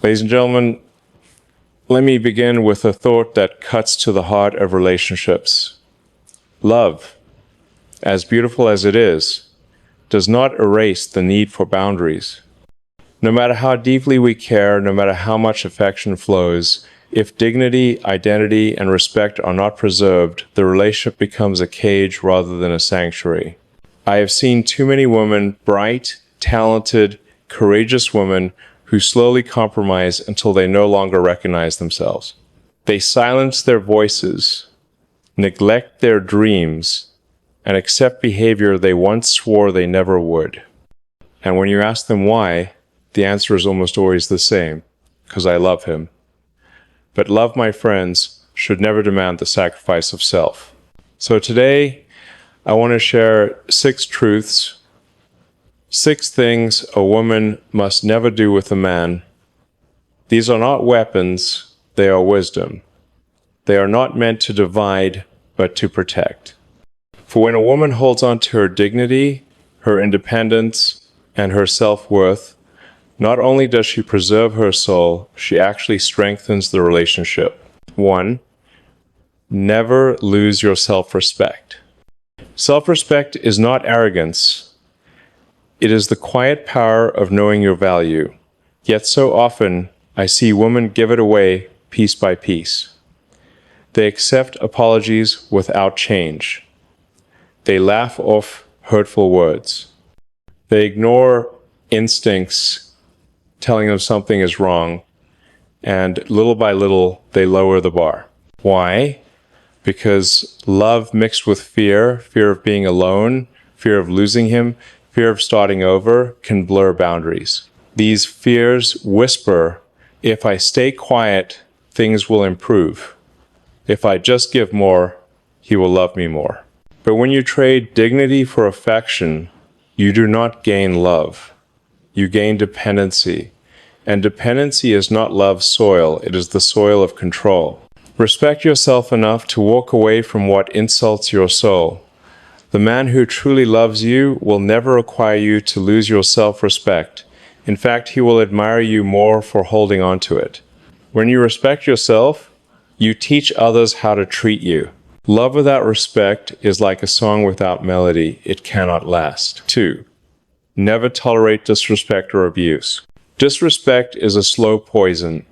Ladies and gentlemen, let me begin with a thought that cuts to the heart of relationships. Love, as beautiful as it is, does not erase the need for boundaries. No matter how deeply we care, no matter how much affection flows, if dignity, identity, and respect are not preserved, the relationship becomes a cage rather than a sanctuary. I have seen too many women, bright, talented, courageous women, who slowly compromise until they no longer recognize themselves. They silence their voices, neglect their dreams, and accept behavior they once swore they never would. And when you ask them why, the answer is almost always the same: because I love him. But love, my friends, should never demand the sacrifice of self. So today, I want to share 6 truths, 6 things a woman must never do with a man. These are not weapons, they are wisdom. They are not meant to divide, but to protect. For when a woman holds on to her dignity, her independence, and her self-worth, not only does she preserve her soul, she actually strengthens the relationship. 1. Never lose your self-respect. Self-respect is not arrogance. It is the quiet power of knowing your value. Yet so often, I see women give it away piece by piece. They accept apologies without change. They laugh off hurtful words. They ignore instincts telling them something is wrong, and little by little, they lower the bar. Why? Because love mixed with fear, fear of being alone, fear of losing him, fear of starting over, can blur boundaries. These fears whisper, if I stay quiet, things will improve. If I just give more, he will love me more. But when you trade dignity for affection, you do not gain love. You gain dependency. And dependency is not love's soil, it is the soil of control. Respect yourself enough to walk away from what insults your soul. The man who truly loves you will never require you to lose your self-respect. In fact, he will admire you more for holding on to it. When you respect yourself, you teach others how to treat you. Love without respect is like a song without melody. It cannot last. 2. Never tolerate disrespect or abuse. Disrespect is a slow poison.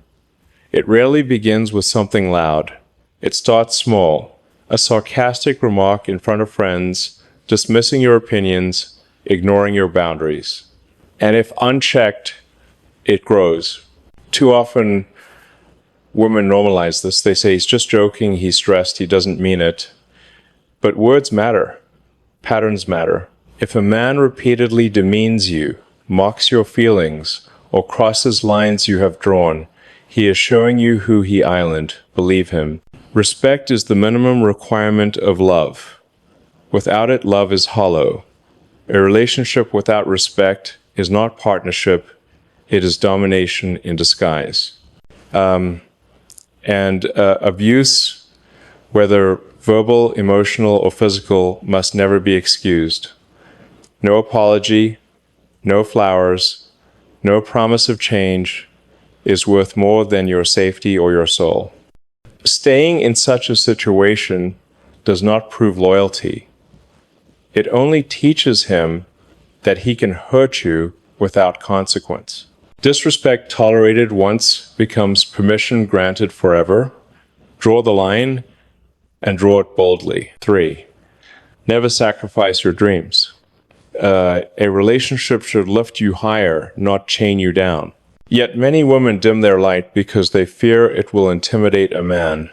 It rarely begins with something loud. It starts small. A sarcastic remark in front of friends, dismissing your opinions, ignoring your boundaries. And if unchecked, it grows. Too often, women normalize this. They say, he's just joking, he's stressed, he doesn't mean it. But words matter. Patterns matter. If a man repeatedly demeans you, mocks your feelings, or crosses lines you have drawn, he is showing you who he island. Believe him. Respect is the minimum requirement of love. Without it, love is hollow. A relationship without respect is not partnership, it is domination in disguise. Abuse, whether verbal, emotional, or physical, must never be excused. No apology, no flowers, no promise of change is worth more than your safety or your soul. Staying in such a situation does not prove loyalty. It only teaches him that he can hurt you without consequence. Disrespect tolerated once becomes permission granted forever. Draw the line and draw it boldly. 3. Never sacrifice your dreams. A relationship should lift you higher, not chain you down. Yet many women dim their light because they fear it will intimidate a man.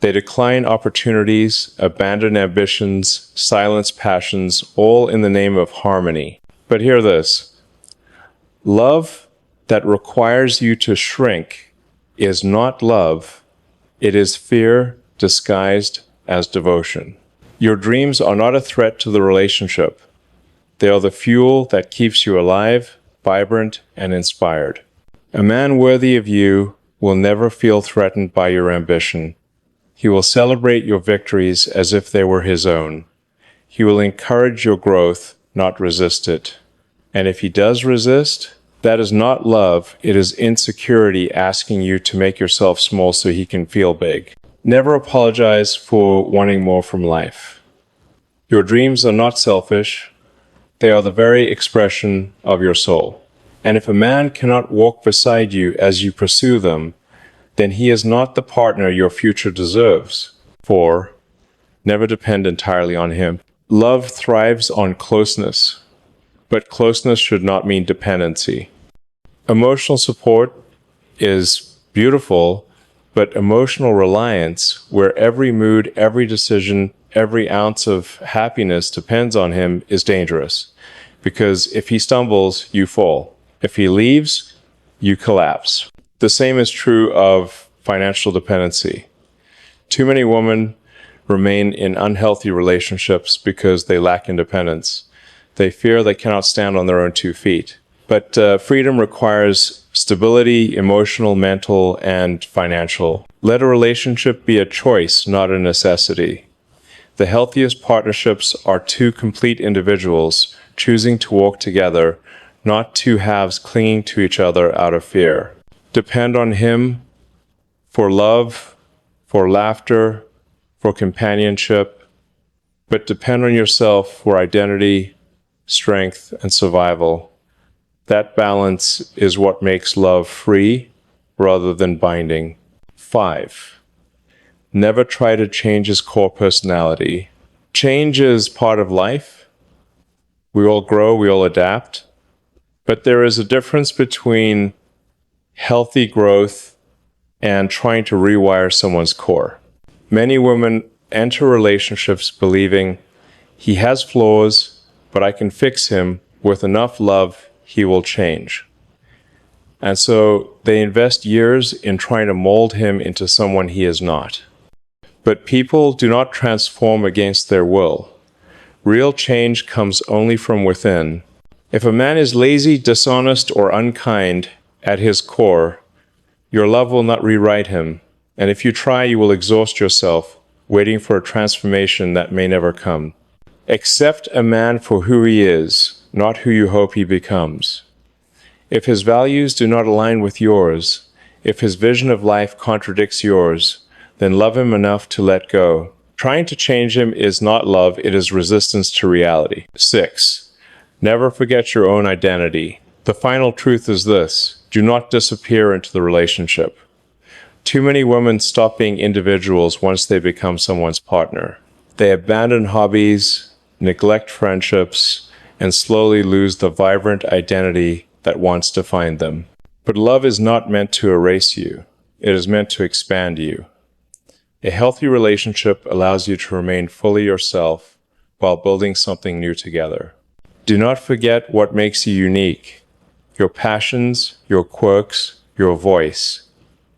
They decline opportunities, abandon ambitions, silence passions, all in the name of harmony. But hear this. Love that requires you to shrink is not love. It is fear disguised as devotion. Your dreams are not a threat to the relationship. They are the fuel that keeps you alive, vibrant, and inspired. A man worthy of you will never feel threatened by your ambition. He will celebrate your victories as if they were his own. He will encourage your growth, not resist it. And if he does resist, That is not love, it is insecurity asking you to make yourself small so he can feel big. Never apologize for wanting more from life. Your dreams are not selfish, they are the very expression of your soul. And if a man cannot walk beside you as you pursue them, then he is not the partner your future deserves. 4. Never depend entirely on him. Love thrives on closeness, but closeness should not mean dependency. Emotional support is beautiful, but emotional reliance, where every mood, every decision, every ounce of happiness depends on him, is dangerous. Because if he stumbles, you fall. If he leaves, you collapse. The same is true of financial dependency. Too many women remain in unhealthy relationships because they lack independence. They fear they cannot stand on their own 2 feet. But freedom requires stability, emotional, mental, and financial. Let a relationship be a choice, not a necessity. The healthiest partnerships are 2 complete individuals choosing to walk together, not 2 halves clinging to each other out of fear. Depend on him for love, for laughter, for companionship, but depend on yourself for identity, strength, and survival. That balance is what makes love free rather than binding. 5. Never try to change his core personality. Change is part of life. We all grow, we all adapt. But there is a difference between healthy growth and trying to rewire someone's core. Many women enter relationships believing he has flaws, but I can fix him with enough love, he will change. And so they invest years in trying to mold him into someone he is not. But people do not transform against their will. Real change comes only from within. If a man is lazy, dishonest, or unkind at his core, your love will not rewrite him. And if you try, you will exhaust yourself, waiting for a transformation that may never come. Accept a man for who he is, not who you hope he becomes. If his values do not align with yours, if his vision of life contradicts yours, then love him enough to let go. Trying to change him is not love, it is resistance to reality. 6. Never forget your own identity. The final truth is this: do not disappear into the relationship. Too many women stop being individuals once they become someone's partner. They abandon hobbies, neglect friendships, and slowly lose the vibrant identity that once defined them. But love is not meant to erase you. It is meant to expand you. A healthy relationship allows you to remain fully yourself while building something new together. Do not forget what makes you unique: your passions, your quirks, your voice.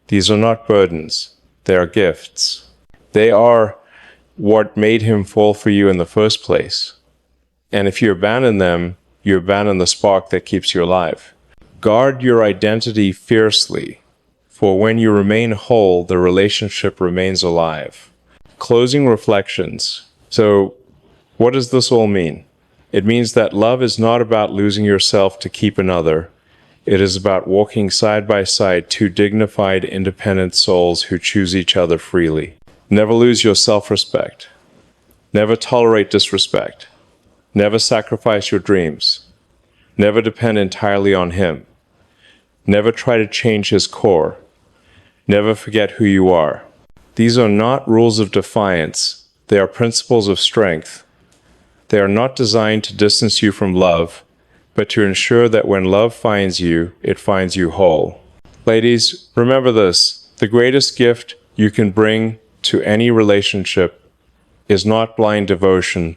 These are not burdens, they are gifts. They are what made him fall for you in the first place. And if you abandon them, you abandon the spark that keeps you alive. Guard your identity fiercely, for when you remain whole, the relationship remains alive. Closing reflections. So, what does this all mean? It means that love is not about losing yourself to keep another. It is about walking side by side 2 dignified, independent souls who choose each other freely. Never lose your self-respect. Never tolerate disrespect. Never sacrifice your dreams. Never depend entirely on him. Never try to change his core. Never forget who you are. These are not rules of defiance. They are principles of strength. They are not designed to distance you from love, but to ensure that when love finds you, it finds you whole. Ladies, remember this: the greatest gift you can bring to any relationship is not blind devotion,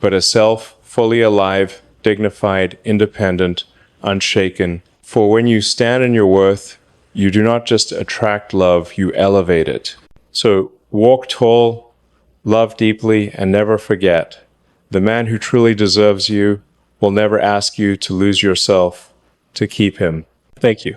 but a self fully alive, dignified, independent, unshaken. For when you stand in your worth, you do not just attract love, you elevate it. So walk tall, love deeply, and never forget: the man who truly deserves you will never ask you to lose yourself to keep him. Thank you.